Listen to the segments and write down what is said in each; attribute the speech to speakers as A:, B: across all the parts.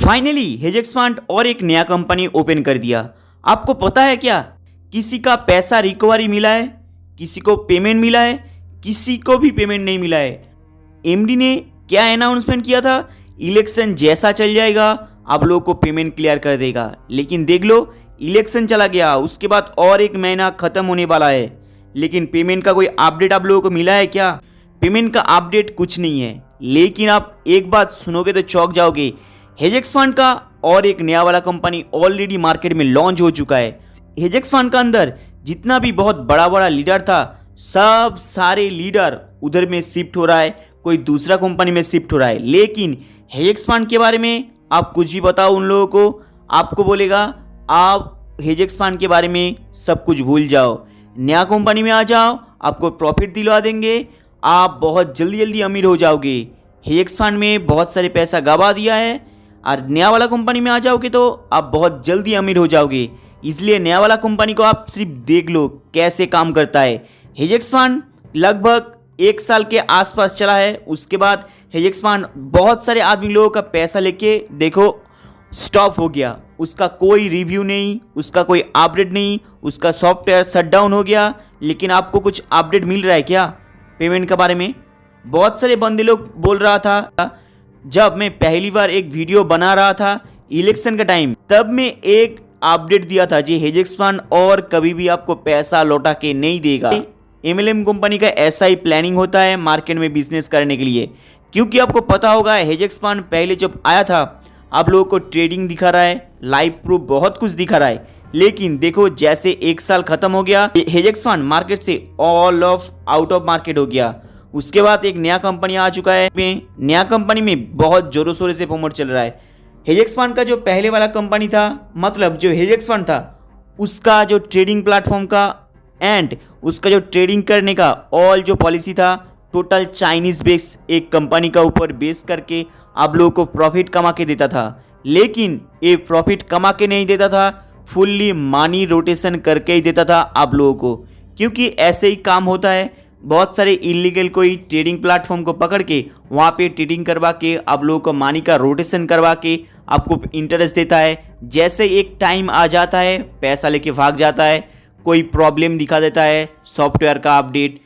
A: Finally हेजेक्स fund और एक नया कंपनी ओपन कर दिया। आपको पता है क्या, किसी का पैसा रिकवरी मिला है, किसी को पेमेंट मिला है, किसी को भी पेमेंट नहीं मिला है। एमडी ने क्या अनाउंसमेंट किया था, इलेक्शन जैसा चल जाएगा आप लोगों को पेमेंट क्लियर कर देगा। लेकिन देख लो, इलेक्शन चला गया, उसके बाद और एक महीना खत्म होने वाला है, लेकिन पेमेंट का कोई अपडेट आप लोगों को मिला है क्या? पेमेंट का अपडेट कुछ नहीं है। लेकिन आप एक बात सुनोगे तो चौंक जाओगे, हेजेक्स फंड का और एक नया वाला कंपनी ऑलरेडी मार्केट में लॉन्च हो चुका है। हेजेक्स फंड का अंदर जितना भी बहुत बड़ा बड़ा लीडर था, सब सारे लीडर उधर में शिफ्ट हो रहा है, कोई दूसरा कंपनी में शिफ्ट हो रहा है। लेकिन हेजेक्स फंड के बारे में आप कुछ भी बताओ उन लोगों को, आपको बोलेगा आप हेजेक्स फंड के बारे में सब कुछ भूल जाओ, नया कंपनी में आ जाओ, आपको प्रॉफिट दिलवा देंगे, आप बहुत जल्दी जल्दी अमीर हो जाओगे। हेजेक्स फंड में बहुत सारे पैसा गवा दिया है और नया वाला कंपनी में आ जाओगे तो आप बहुत जल्दी अमीर हो जाओगे। इसलिए नया वाला कंपनी को आप सिर्फ देख लो कैसे काम करता है। हेजेक्स फंड लगभग 1 साल के आसपास चला है। उसके बाद हेजेक्स फंड बहुत सारे आदमी लोगों का पैसा लेके देखो स्टॉप हो गया, उसका कोई रिव्यू नहीं, उसका कोई अपडेट नहीं, उसका सॉफ्टवेयर शट डाउन हो गया। लेकिन आपको कुछ अपडेट मिल रहा है क्या पेमेंट के बारे में? बहुत सारे बंदे लोग बोल रहा था, जब मैं पहली बार एक वीडियो बना रहा था इलेक्शन का टाइम, तब मैं एक अपडेट दिया था जी हेजेक्स फंड और कभी भी आपको पैसा लौटा के नहीं देगा। एमएलएम कंपनी का ऐसा ही प्लानिंग होता है मार्केट में बिजनेस करने के लिए, क्योंकि आपको पता होगा हेजेक्स फंड पहले जब आया था आप लोगों को ट्रेडिंग दिखा रहा है, लाइव प्रूफ बहुत कुछ दिखा रहा है। लेकिन देखो जैसे 1 साल खत्म हो गया, हेजेक्स फंड मार्केट से आउट ऑफ मार्केट हो गया। उसके बाद एक नया कंपनी आ चुका है, नया कंपनी में बहुत जोरों शोरों से प्रमोट चल रहा है। हेजेक्स फंड का जो पहले वाला कंपनी था, मतलब जो हेजेक्स फंड था, उसका जो ट्रेडिंग प्लेटफॉर्म का एंड उसका जो ट्रेडिंग करने का ऑल जो पॉलिसी था, टोटल चाइनीज बेस एक कंपनी का ऊपर बेस करके आप लोगों को प्रॉफिट कमा के देता था। लेकिन ये प्रॉफिट कमा के नहीं देता था, फुल्ली मनी रोटेशन करके ही देता था आप लोगों को, क्योंकि ऐसे ही काम होता है। बहुत सारे इलीगल कोई ट्रेडिंग प्लेटफॉर्म को पकड़ के वहाँ पे ट्रेडिंग करवा के आप लोगों को मनी का रोटेशन करवा के आपको इंटरेस्ट देता है। जैसे एक टाइम आ जाता है पैसा लेके भाग जाता है, कोई प्रॉब्लम दिखा देता है, सॉफ्टवेयर का अपडेट,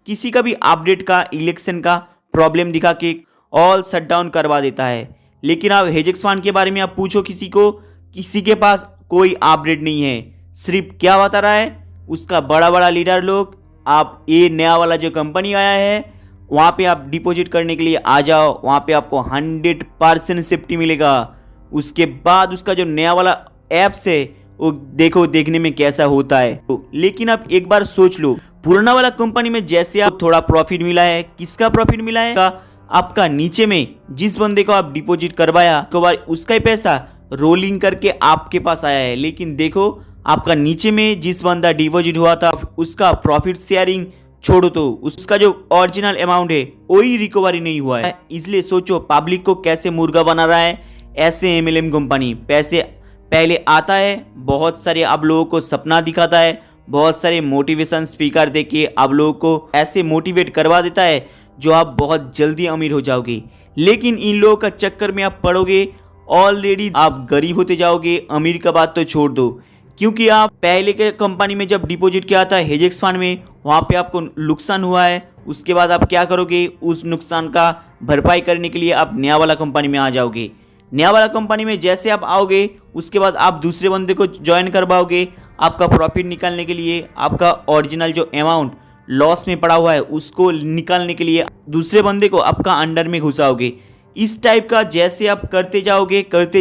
A: किसी का भी अपडेट का, इलेक्शन का प्रॉब्लम दिखा के ऑल शट डाउन करवा देता है। लेकिन आप हेजेक्स फंड के बारे में आप पूछो किसी को, किसी के पास कोई अपडेट नहीं है। सिर्फ क्या बता रहा है उसका बड़ा बड़ा लीडर लोग, आप ये नया वाला जो कंपनी आया है वहाँ पे आप डिपॉजिट करने के लिए आ जाओ, वहाँ पे आपको 100% सेफ्टी मिलेगा। उसके बाद उसका जो नया वाला ऐप्स है वो देखो देखने में कैसा होता है। लेकिन आप एक बार सोच लो, पुराना वाला कंपनी में जैसे आप थोड़ा प्रॉफिट मिला है, किसका प्रॉफिट मिला है? आपका नीचे में जिस बंदे को आप डिपॉजिट करवाया तो उसका ही पैसा रोलिंग करके आपके पास आया है। लेकिन देखो आपका नीचे में जिस बंदा डिपॉजिट हुआ था उसका प्रॉफिट शेयरिंग छोड़ो तो उसका जो ओरिजिनल अमाउंट है वही रिकवरी नहीं हुआ है। इसलिए सोचो पब्लिक को कैसे मुर्गा बना रहा है। ऐसे एमएलएम कंपनी पैसे पहले आता है, बहुत सारे आप लोगों को सपना दिखाता है, बहुत सारे मोटिवेशन स्पीकर देके आप लोगों को ऐसे मोटिवेट करवा देता है जो आप बहुत जल्दी अमीर हो जाओगे। लेकिन इन लोगों का चक्कर में आप पड़ोगे, ऑलरेडी आप गरीब होते जाओगे। अमीर का बात तो छोड़ दो, क्योंकि आप पहले के कंपनी में जब डिपॉजिट किया था हेजेक्स फंड में, वहाँ पे आपको नुकसान हुआ है। उसके बाद आप क्या करोगे, उस नुकसान का भरपाई करने के लिए आप नया वाला कंपनी में आ जाओगे। नया वाला कंपनी में जैसे आप आओगे उसके बाद आप दूसरे बंदे को ज्वाइन करवाओगे, आपका प्रॉफिट निकालने के लिए, आपका ओरिजिनल जो अमाउंट लॉस में पड़ा हुआ है उसको निकालने के लिए दूसरे बंदे को आपका अंडर में घुसाओगे। इस टाइप का जैसे आप करते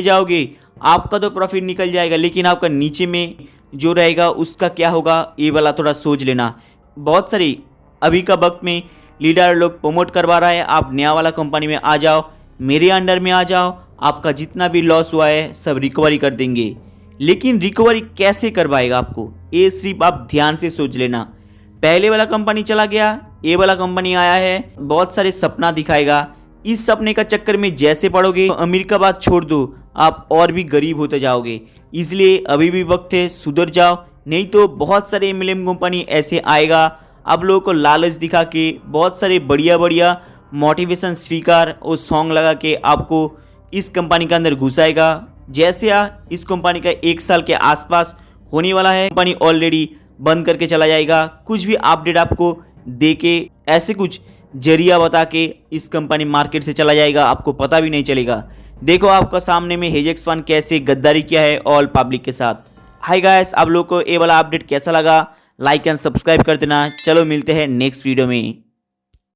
A: जाओगे आपका तो प्रॉफिट निकल जाएगा, लेकिन आपका नीचे में जो रहेगा उसका क्या होगा ये वाला थोड़ा सोच लेना। बहुत सारी अभी का वक्त में लीडर लोग प्रमोट करवा रहा है, आप नया वाला कंपनी में आ जाओ, मेरे अंडर में आ जाओ, आपका जितना भी लॉस हुआ है सब रिकवरी कर देंगे। लेकिन रिकवरी कैसे करवाएगा आपको, ये सिर्फ आप ध्यान से सोच लेना। पहले वाला कंपनी चला गया, ये वाला कंपनी आया है, बहुत सारे सपना दिखाएगा। इस सपने का चक्कर में जैसे पड़ोगे तो अमीर का बात छोड़ दो, आप और भी गरीब होते जाओगे। इसलिए अभी भी वक्त है, सुधर जाओ, नहीं तो बहुत सारे एमएलएम कंपनी ऐसे आएगा आप लोगों को लालच दिखा के, बहुत सारे बढ़िया बढ़िया मोटिवेशन स्पीकर और सॉन्ग लगा के आपको इस कंपनी के अंदर घुस आएगा। जैसे इस कंपनी का 1 साल के आसपास होने वाला है, कंपनी ऑलरेडी बंद करके चला जाएगा। कुछ भी अपडेट आपको दे के ऐसे कुछ जरिया बता के इस कंपनी मार्केट से चला जाएगा, आपको पता भी नहीं चलेगा। देखो आपका सामने में हेजेक्स फंड कैसे गद्दारी किया है ऑल पब्लिक के साथ। हाय गाइस, आप लोग को ये वाला अपडेट कैसा लगा? लाइक एंड सब्सक्राइब कर देना। चलो मिलते हैं नेक्स्ट वीडियो में।